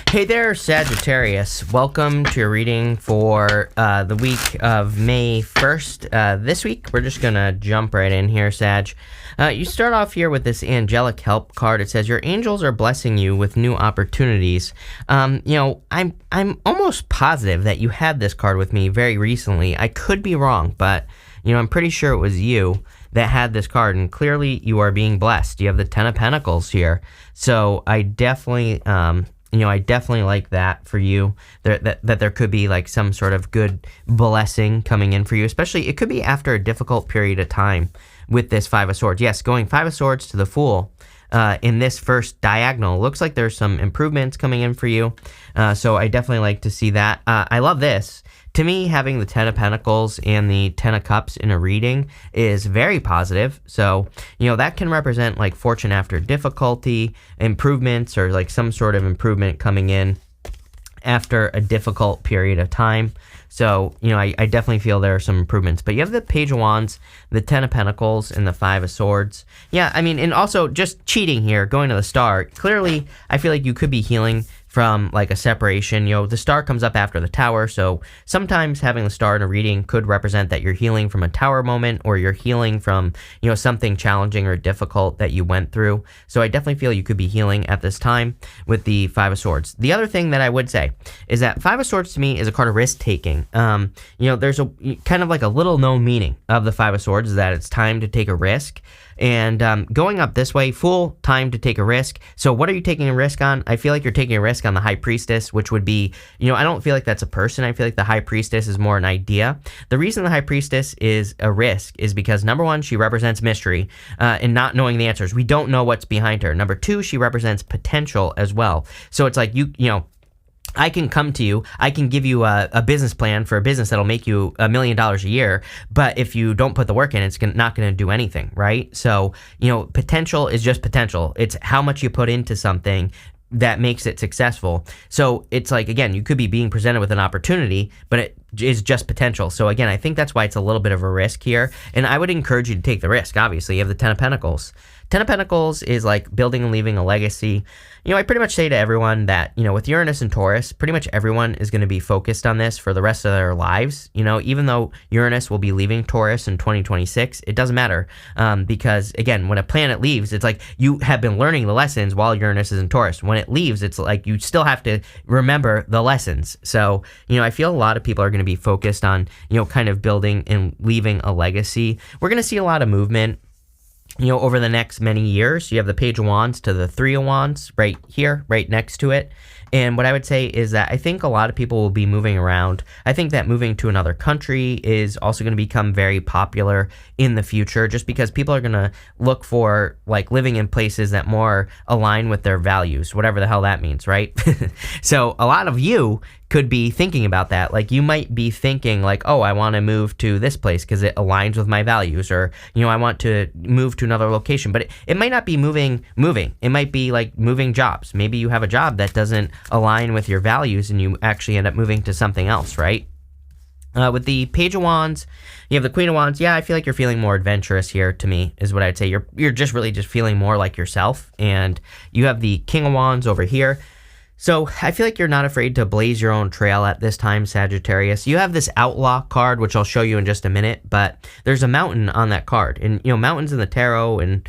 Hey there, Sagittarius. Welcome to your reading for the week of May 1st. This week, we're just going to jump right in here, Sag. You start off here with this angelic help card. It says, your angels are blessing you with new opportunities. I'm almost positive that you had this card with me very recently. I could be wrong, but, I'm pretty sure it was you that had this card, and clearly you are being blessed. You have the Ten of Pentacles here. So I definitely... I definitely like that for you, that there could be like some sort of good blessing coming in for you, especially it could be after a difficult period of time with this Five of Swords. Yes, going Five of Swords to the Fool in this first diagonal. Looks like there's some improvements coming in for you. So I definitely like to see that. I love this. To me, having the Ten of Pentacles and the Ten of Cups in a reading is very positive. So, that can represent like fortune after difficulty, improvements, or like some sort of improvement coming in after a difficult period of time. So, I definitely feel there are some improvements. But you have the Page of Wands, the Ten of Pentacles, and the Five of Swords. Yeah, and also just cheating here, going to the Star. Clearly, I feel like you could be healing from like a separation. The Star comes up after the Tower, so sometimes having the Star in a reading could represent that you're healing from a Tower moment, or you're healing from, something challenging or difficult that you went through. So I definitely feel you could be healing at this time with the Five of Swords. The other thing that I would say is that Five of Swords to me is a card of risk-taking. There's a kind of like a little known meaning of the Five of Swords is that it's time to take a risk. And going up this way, full time to take a risk. So what are you taking a risk on? I feel like you're taking a risk on the High Priestess, which would be, I don't feel like that's a person. I feel like the High Priestess is more an idea. The reason the High Priestess is a risk is because, number one, she represents mystery and not knowing the answers. We don't know what's behind her. Number two, she represents potential as well. So it's like I can come to you, I can give you a business plan for a business that'll make you $1 million a year, but if you don't put the work in, it's not going to do anything, right? So, potential is just potential. It's how much you put into something that makes it successful. So it's like, again, you could be being presented with an opportunity, but it is just potential. So again, I think that's why it's a little bit of a risk here. And I would encourage you to take the risk. Obviously, you have the Ten of Pentacles. Ten of Pentacles is like building and leaving a legacy. I pretty much say to everyone that, with Uranus and Taurus, pretty much everyone is going to be focused on this for the rest of their lives. Even though Uranus will be leaving Taurus in 2026, it doesn't matter. Because again, when a planet leaves, it's like you have been learning the lessons while Uranus is in Taurus. When it leaves, it's like you still have to remember the lessons. So, I feel a lot of people are going to be focused on, kind of building and leaving a legacy. We're going to see a lot of movement over the next many years. You have the Page of Wands to the Three of Wands right here, right next to it. And what I would say is that I think a lot of people will be moving around. I think that moving to another country is also going to become very popular in the future, just because people are going to look for like living in places that more align with their values, whatever the hell that means, right? So a lot of you could be thinking about that. Like you might be thinking like, oh, I want to move to this place because it aligns with my values, or, I want to move to another location, but it might not be moving. It might be like moving jobs. Maybe you have a job that doesn't align with your values and you actually end up moving to something else, right? With the Page of Wands, you have the Queen of Wands. Yeah, I feel like you're feeling more adventurous here, to me, is what I'd say. You're just really just feeling more like yourself. And you have the King of Wands over here. So I feel like you're not afraid to blaze your own trail at this time, Sagittarius. You have this Outlaw card, which I'll show you in just a minute, but there's a mountain on that card. And, mountains in the tarot and,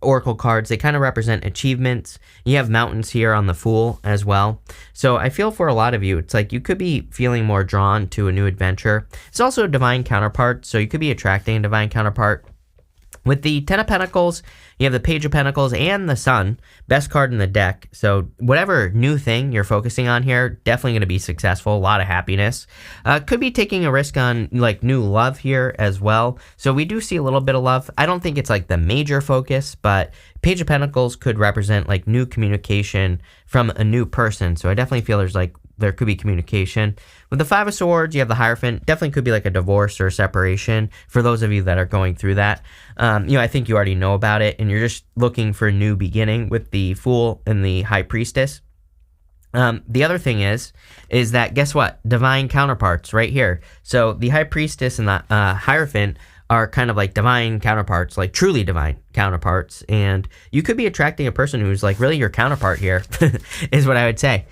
oracle cards, they kind of represent achievements. You have mountains here on the Fool as well. So I feel for a lot of you, it's like you could be feeling more drawn to a new adventure. It's also a divine counterpart, so you could be attracting a divine counterpart. With the Ten of Pentacles, you have the Page of Pentacles and the Sun, best card in the deck. So whatever new thing you're focusing on here, definitely going to be successful. A lot of happiness. Could be taking a risk on like new love here as well. So we do see a little bit of love. I don't think it's like the major focus, but Page of Pentacles could represent like new communication from a new person. So I definitely feel there could be communication. With the Five of Swords, you have the Hierophant. Definitely could be like a divorce or a separation for those of you that are going through that. I think you already know about it, and you're just looking for a new beginning with the Fool and the High Priestess. The other thing is that, guess what? Divine counterparts right here. So the High Priestess and the Hierophant are kind of like divine counterparts, like truly divine counterparts. And you could be attracting a person who's like really your counterpart here, is what I would say.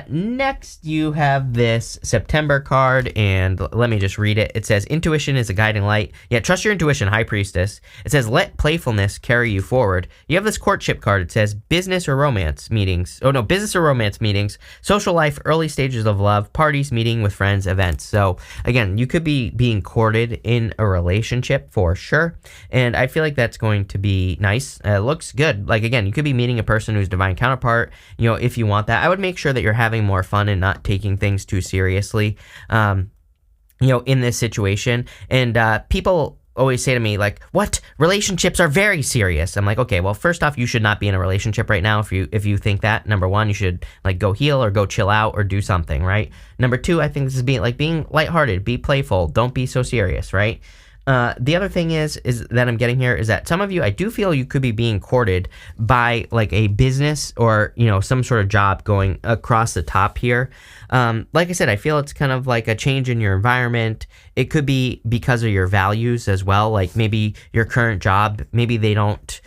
Next, you have this September card, and let me just read it. It says, intuition is a guiding light. Yeah, trust your intuition, High Priestess. It says, let playfulness carry you forward. You have this courtship card. It says, business or romance meetings. Oh, no, business or romance meetings, social life, early stages of love, parties, meeting with friends, events. So, again, you could be being courted in a relationship for sure, and I feel like that's going to be nice. It looks good. Like, again, you could be meeting a person who's divine counterpart, if you want that. I would make sure that you're having more fun and not taking things too seriously, in this situation. And people always say to me, like, what? Relationships are very serious. I'm like, okay, well, first off, you should not be in a relationship right now. If you think that, number one, you should like go heal or go chill out or do something, right? Number two, I think this is being lighthearted, be playful, don't be so serious, right? The other thing is that I'm getting here is that some of you, I do feel you could be being courted by like a business or, some sort of job going across the top here. Like I said, I feel it's kind of like a change in your environment. It could be because of your values as well. Like maybe your current job, maybe they don't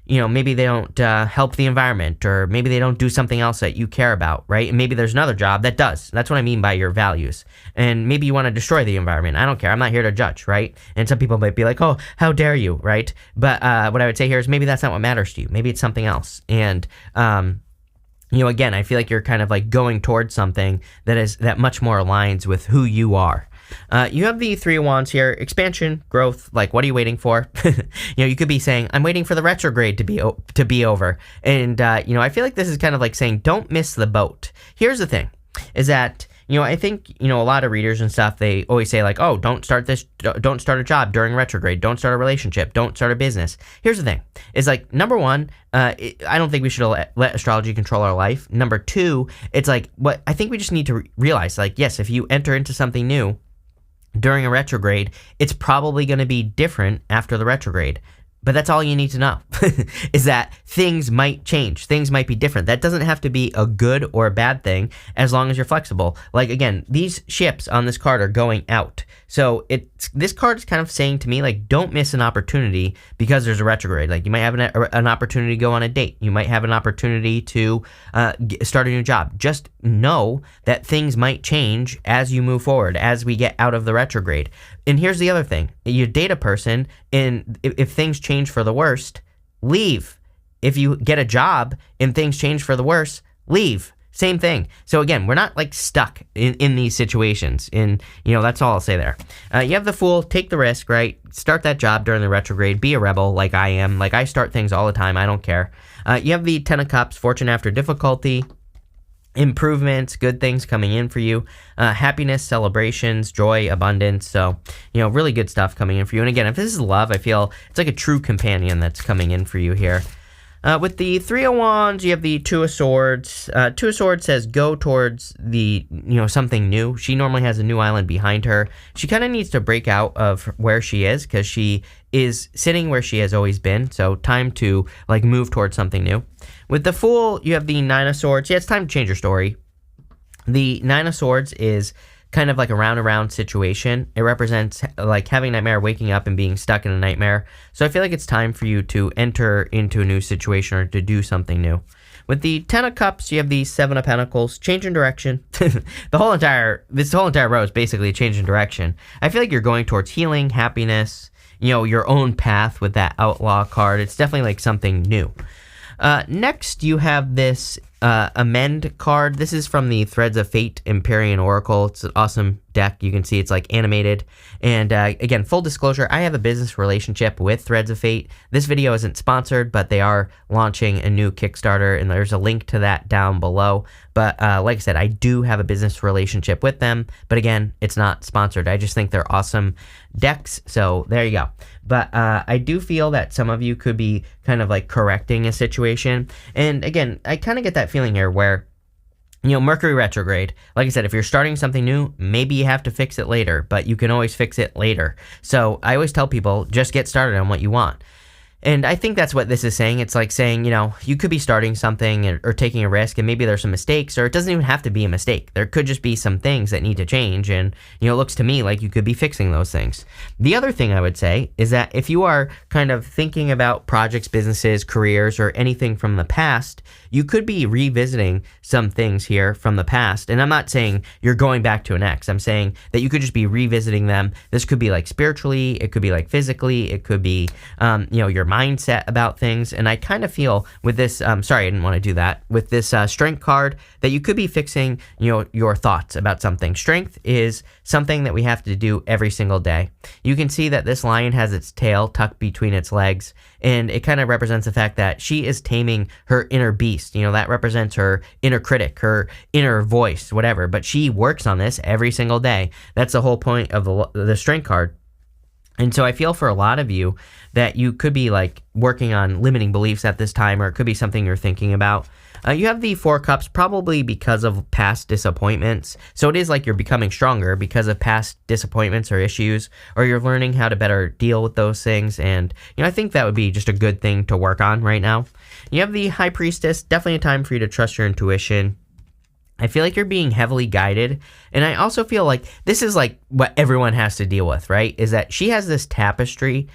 help the environment, or maybe they don't do something else that you care about, right? And maybe there's another job that does. That's what I mean by your values. And maybe you want to destroy the environment. I don't care. I'm not here to judge, right? And some people might be like, oh, how dare you, right? But what I would say here is maybe that's not what matters to you. Maybe it's something else. And again, I feel like you're kind of like going towards something that much more aligns with who you are. You have the Three of Wands here, expansion, growth, like what are you waiting for? You could be saying, I'm waiting for the retrograde to be over. And, I feel like this is kind of like saying, don't miss the boat. Here's the thing, is that, I think, a lot of readers and stuff, they always say like, oh, don't start a job during retrograde, don't start a relationship, don't start a business. Here's the thing, is like, number one, I don't think we should let astrology control our life. Number two, it's like, what I think we just need to realize, like, yes, if you enter into something new during a retrograde, it's probably going to be different after the retrograde. But that's all you need to know, is that things might change. Things might be different. That doesn't have to be a good or a bad thing as long as you're flexible. Like, again, these ships on this card are going out. So this card is kind of saying to me, like, don't miss an opportunity because there's a retrograde. Like, you might have an opportunity to go on a date. You might have an opportunity to start a new job. Just know that things might change as you move forward, as we get out of the retrograde. And here's the other thing. You date a person, and if things change for the worst, leave. If you get a job and things change for the worse, leave. Same thing. So again, we're not like stuck in these situations. And, that's all I'll say there. You have the Fool, take the risk, right? Start that job during the retrograde. Be a rebel like I am. Like I start things all the time. I don't care. You have the Ten of Cups, fortune after difficulty. Improvements, good things coming in for you, happiness, celebrations, joy, abundance. So, really good stuff coming in for you. And again, if this is love, I feel it's like a true companion that's coming in for you here. With the Three of Wands, you have the Two of Swords. Two of Swords says go towards the, something new. She normally has a new island behind her. She kind of needs to break out of where she is because she is sitting where she has always been. So time to like move towards something new. With the Fool, you have the Nine of Swords. Yeah, it's time to change your story. The Nine of Swords is kind of like a round situation. It represents like having a nightmare, waking up and being stuck in a nightmare. So I feel like it's time for you to enter into a new situation or to do something new. With the Ten of Cups, you have the Seven of Pentacles, change in direction. This whole entire row is basically a change in direction. I feel like you're going towards healing, happiness, your own path with that Outlaw card. It's definitely like something new. Next, you have this Amend card. This is from the Threads of Fate Empyrean Oracle. It's an awesome deck. You can see it's like animated. And again, full disclosure, I have a business relationship with Threads of Fate. This video isn't sponsored, but they are launching a new Kickstarter, and there's a link to that down below. But like I said, I do have a business relationship with them. But again, it's not sponsored. I just think they're awesome decks. So there you go. But I do feel that some of you could be kind of like correcting a situation. And again, I kind of get that feeling here where, Mercury retrograde, like I said, if you're starting something new, maybe you have to fix it later, but you can always fix it later. So I always tell people, just get started on what you want. And I think that's what this is saying. It's like saying, you could be starting something or taking a risk, and maybe there's some mistakes, or it doesn't even have to be a mistake. There could just be some things that need to change, and, it looks to me like you could be fixing those things. The other thing I would say is that if you are kind of thinking about projects, businesses, careers, or anything from the past, you could be revisiting some things here from the past. And I'm not saying you're going back to an ex. I'm saying that you could just be revisiting them. This could be like spiritually, it could be like physically, it could be, your mindset about things. And I kind of feel with this, sorry, I didn't want to do that, with this strength card, that you could be fixing, your thoughts about something. Strength is something that we have to do every single day. You can see that this lion has its tail tucked between its legs, and it kind of represents the fact that she is taming her inner beast. That represents her inner critic, her inner voice, whatever. But she works on this every single day. That's the whole point of the strength card. And so I feel for a lot of you that you could be like working on limiting beliefs at this time, or it could be something you're thinking about. You have the Four Cups probably because of past disappointments. So it is like you're becoming stronger because of past disappointments or issues, or you're learning how to better deal with those things. And, I think that would be just a good thing to work on right now. You have the High Priestess, definitely a time for you to trust your intuition. I feel like you're being heavily guided, and I also feel like this is like what everyone has to deal with, right? Is that she has this tapestry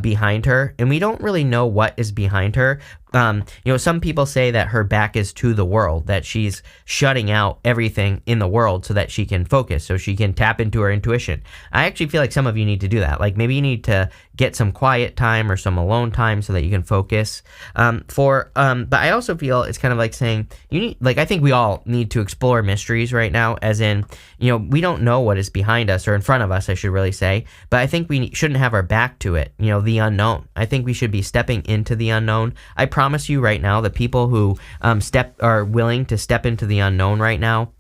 behind her, and we don't really know what is behind her. Some people say that her back is to the world, that she's shutting out everything in the world so that she can focus, so she can tap into her intuition. I actually feel like some of you need to do that. Like maybe you need to get some quiet time or some alone time so that you can focus. But I also feel it's kind of like saying I think we all need to explore mysteries right now, as in, we don't know what is behind us, or in front of us, I should really say, but I think we shouldn't have our back to it, the unknown. I think we should be stepping into the unknown. I promise you right now, the people who are willing to step into the unknown right now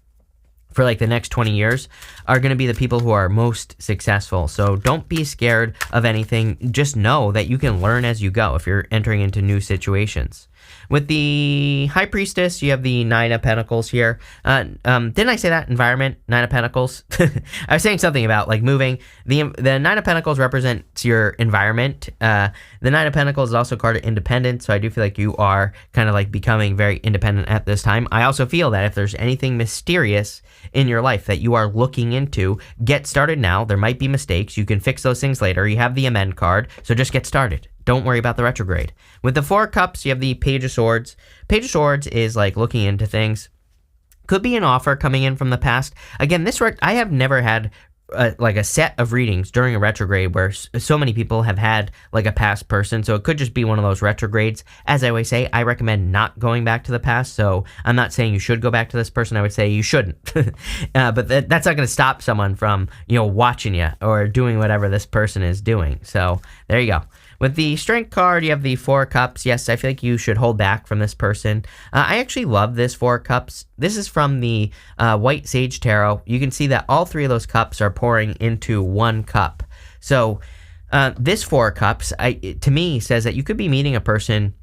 for like the next 20 years are going to be the people who are most successful. So don't be scared of anything. Just know that you can learn as you go if you're entering into new situations. With the High Priestess, you have the Nine of Pentacles here. Didn't I say that? Environment, Nine of Pentacles. I was saying something about like moving. The Nine of Pentacles represents your environment. The Nine of Pentacles is also a card of independence, so I do feel like you are kind of like becoming very independent at this time. I also feel that if there's anything mysterious in your life that you are looking into, get started now. There might be mistakes. You can fix those things later. You have the Amend card, so just get started. Don't worry about the retrograde. With the Four Cups, you have the Page of Swords. Page of Swords is like looking into things. Could be an offer coming in from the past. Again, I have never had like a set of readings during a retrograde where so many people have had like a past person. So it could just be one of those retrogrades. As I always say, I recommend not going back to the past. So I'm not saying you should go back to this person. I would say you shouldn't. But that's not going to stop someone from, watching you or doing whatever this person is doing. So there you go. With the Strength card, you have the Four Cups. Yes, I feel like you should hold back from this person. I actually love this Four Cups. This is from the White Sage Tarot. You can see that all three of those cups are pouring into one cup. So this Four Cups, to me, says that you could be meeting a person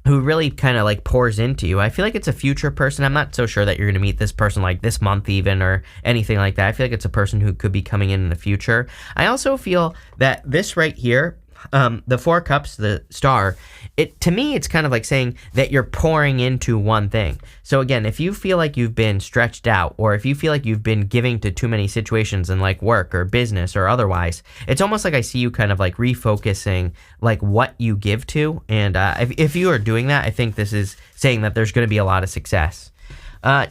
who really kind of like pours into you. I feel like it's a future person. I'm not so sure that you're going to meet this person like this month even or anything like that. I feel like it's a person who could be coming in the future. I also feel that this right here, the Four Cups, the star, to me, it's kind of like saying that you're pouring into one thing. So again, if you feel like you've been stretched out, or if you feel like you've been giving to too many situations in like work or business or otherwise, it's almost like I see you kind of like refocusing like what you give to. And if you are doing that, I think this is saying that there's going to be a lot of success.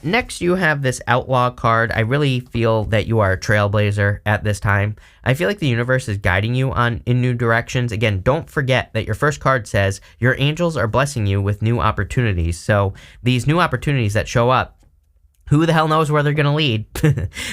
Next, you have this Outlaw card. I really feel that you are a trailblazer at this time. I feel like the universe is guiding you in new directions. Again, don't forget that your first card says your angels are blessing you with new opportunities. So these new opportunities that show up, who the hell knows where they're going to lead?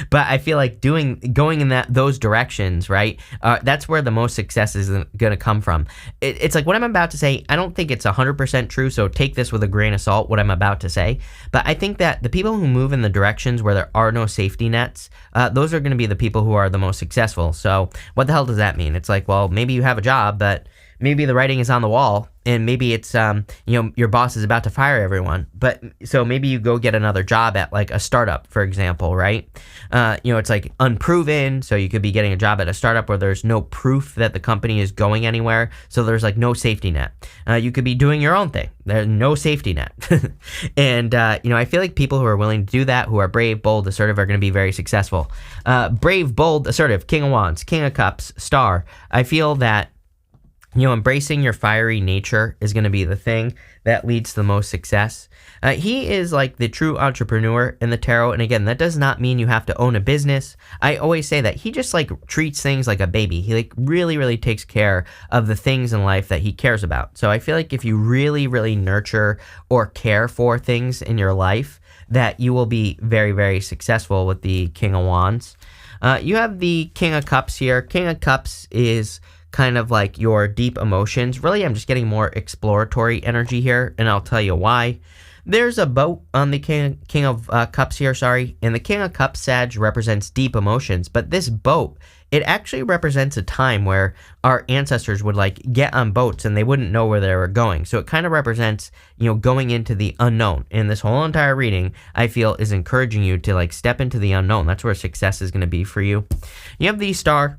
But I feel like going in those directions, right? That's where the most success is going to come from. It's like what I'm about to say, I don't think it's 100% true, so take this with a grain of salt, what I'm about to say. But I think that the people who move in the directions where there are no safety nets, those are going to be the people who are the most successful. So what the hell does that mean? It's like, well, maybe you have a job, but maybe the writing is on the wall, and maybe it's your boss is about to fire everyone, but so maybe you go get another job at like a startup, for example, right? It's like unproven, so you could be getting a job at a startup where there's no proof that the company is going anywhere, so there's like no safety net. You could be doing your own thing. There's no safety net. And I feel like people who are willing to do that, who are brave, bold, assertive, are going to be very successful. Brave, bold, assertive, King of Wands, King of Cups, Star. I feel that embracing your fiery nature is going to be the thing that leads to the most success. He is like the true entrepreneur in the tarot. And again, that does not mean you have to own a business. I always say that he just like treats things like a baby. He like really, really takes care of the things in life that he cares about. So I feel like if you really, really nurture or care for things in your life, that you will be very, very successful with the King of Wands. You have the King of Cups here. King of Cups is kind of like your deep emotions. Really, I'm just getting more exploratory energy here, and I'll tell you why. There's a boat on the King of Cups here, and the King of Cups, Sag, represents deep emotions, but this boat, it actually represents a time where our ancestors would like get on boats and they wouldn't know where they were going. So it kind of represents, going into the unknown. And this whole entire reading, I feel, is encouraging you to like step into the unknown. That's where success is going to be for you. You have the Star.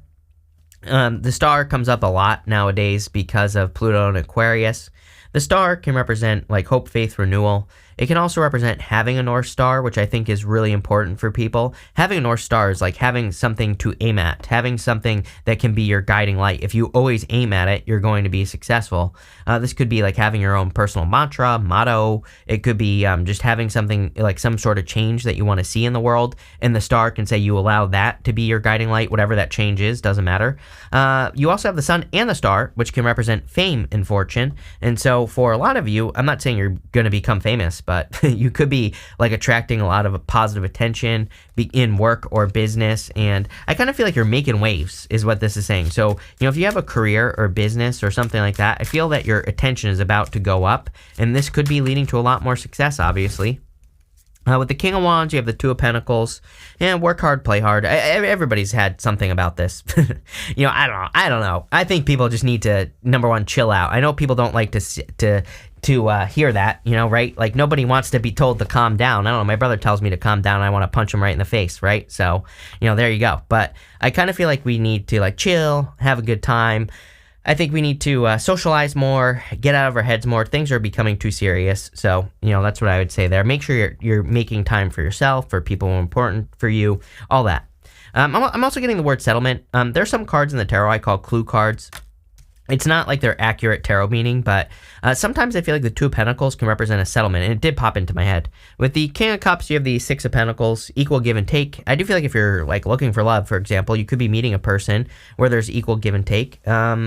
The Star comes up a lot nowadays because of Pluto and Aquarius. The Star can represent like hope, faith, renewal. It can also represent having a North Star, which I think is really important for people. Having a North Star is like having something to aim at, having something that can be your guiding light. If you always aim at it, you're going to be successful. This could be like having your own personal mantra, motto. It could be just having something like some sort of change that you want to see in the world. And the Star can say you allow that to be your guiding light, whatever that change is, doesn't matter. You also have the Sun and the Star, which can represent fame and fortune. And so for a lot of you, I'm not saying you're going to become famous, but you could be like attracting a lot of positive attention in work or business. And I kind of feel like you're making waves is what this is saying. So, if you have a career or business or something like that, I feel that your attention is about to go up, and this could be leading to a lot more success, obviously. With the King of Wands, you have the Two of Pentacles, and work hard, play hard. Everybody's had something about this. I don't know. I think people just need to, number one, chill out. I know people don't like to hear that, right? Like nobody wants to be told to calm down. I don't know. My brother tells me to calm down. And I want to punch him right in the face, right? So, there you go. But I kind of feel like we need to like chill, have a good time. I think we need to socialize more, get out of our heads more. Things are becoming too serious. So, that's what I would say there. Make sure you're making time for yourself, for people who are important for you, all that. I'm also getting the word settlement. There's some cards in the tarot I call clue cards. It's not like their accurate tarot meaning, but sometimes I feel like the Two of Pentacles can represent a settlement, and it did pop into my head. With the King of Cups, you have the Six of Pentacles, equal give and take. I do feel like if you're like looking for love, for example, you could be meeting a person where there's equal give and take.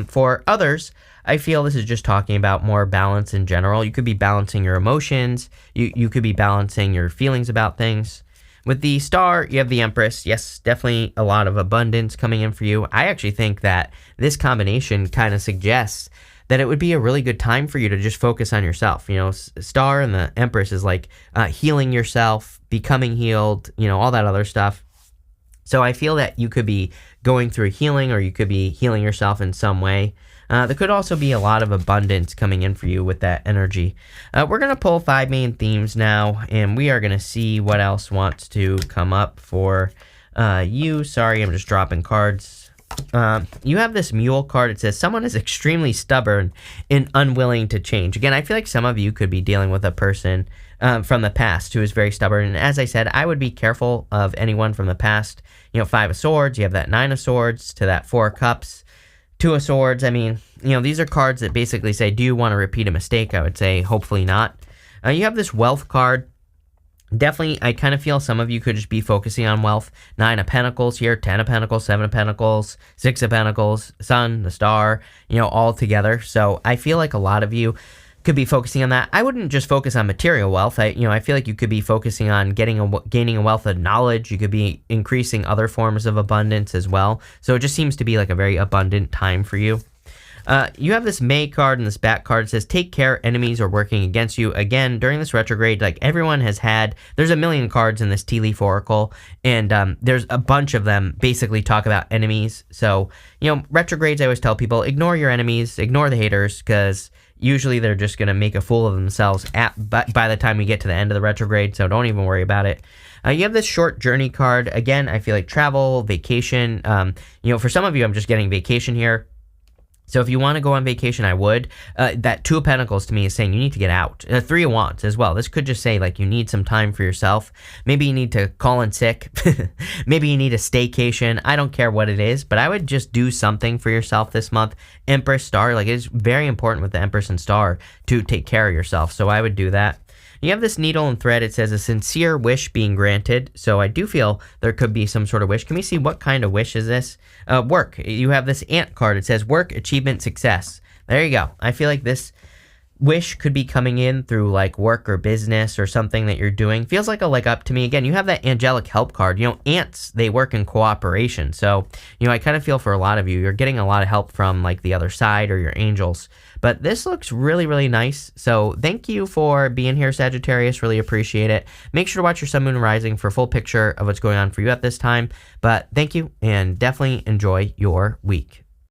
For others, I feel this is just talking about more balance in general. You could be balancing your emotions. You could be balancing your feelings about things. With the Star, you have the Empress. Yes, definitely a lot of abundance coming in for you. I actually think that this combination kind of suggests that it would be a really good time for you to just focus on yourself. Star and the Empress is like healing yourself, becoming healed, all that other stuff. So I feel that you could be going through healing, or you could be healing yourself in some way. There could also be a lot of abundance coming in for you with that energy. We're going to pull 5 main themes now, and we are going to see what else wants to come up for you. Sorry, I'm just dropping cards. You have this Mule card. It says, someone is extremely stubborn and unwilling to change. Again, I feel like some of you could be dealing with a person from the past who is very stubborn. And as I said, I would be careful of anyone from the past. 5 of Swords, you have that 9 of Swords to that 4 of Cups. 2 of Swords, I mean, these are cards that basically say, do you want to repeat a mistake? I would say, hopefully not. You have this Wealth card. Definitely, I kind of feel some of you could just be focusing on wealth. 9 of Pentacles here, 10 of Pentacles, 7 of Pentacles, 6 of Pentacles, Sun, the Star, all together. So I feel like a lot of you could be focusing on that. I wouldn't just focus on material wealth. I feel like you could be focusing on gaining a wealth of knowledge. You could be increasing other forms of abundance as well. So it just seems to be like a very abundant time for you. You have this May card and this back card. It says, take care, enemies are working against you. Again, during this retrograde, like everyone has had, there's a million cards in this tea leaf oracle, and there's a bunch of them basically talk about enemies. So, retrogrades, I always tell people, ignore your enemies, ignore the haters, because usually they're just going to make a fool of themselves by the time we get to the end of the retrograde, so don't even worry about it. You have this short journey card. Again, I feel like travel, vacation. For some of you, I'm just getting vacation here. So if you want to go on vacation, I would. That Two of Pentacles to me is saying you need to get out. Three of Wands as well. This could just say like you need some time for yourself. Maybe you need to call in sick. Maybe you need a staycation. I don't care what it is, but I would just do something for yourself this month. Empress, Star, like it's very important with the Empress and Star to take care of yourself. So I would do that. You have this needle and thread. It says a sincere wish being granted. So I do feel there could be some sort of wish. Can we see what kind of wish is this? Work. You have this ant card. It says work, achievement, success. There you go. I feel like this wish could be coming in through like work or business or something that you're doing. Feels like a leg up to me. Again, you have that angelic help card. Ants, they work in cooperation. So, I kind of feel for a lot of you, you're getting a lot of help from like the other side or your angels. But this looks really, really nice. So thank you for being here, Sagittarius. Really appreciate it. Make sure to watch your Sun, Moon, and Rising for a full picture of what's going on for you at this time. But thank you, and definitely enjoy your week.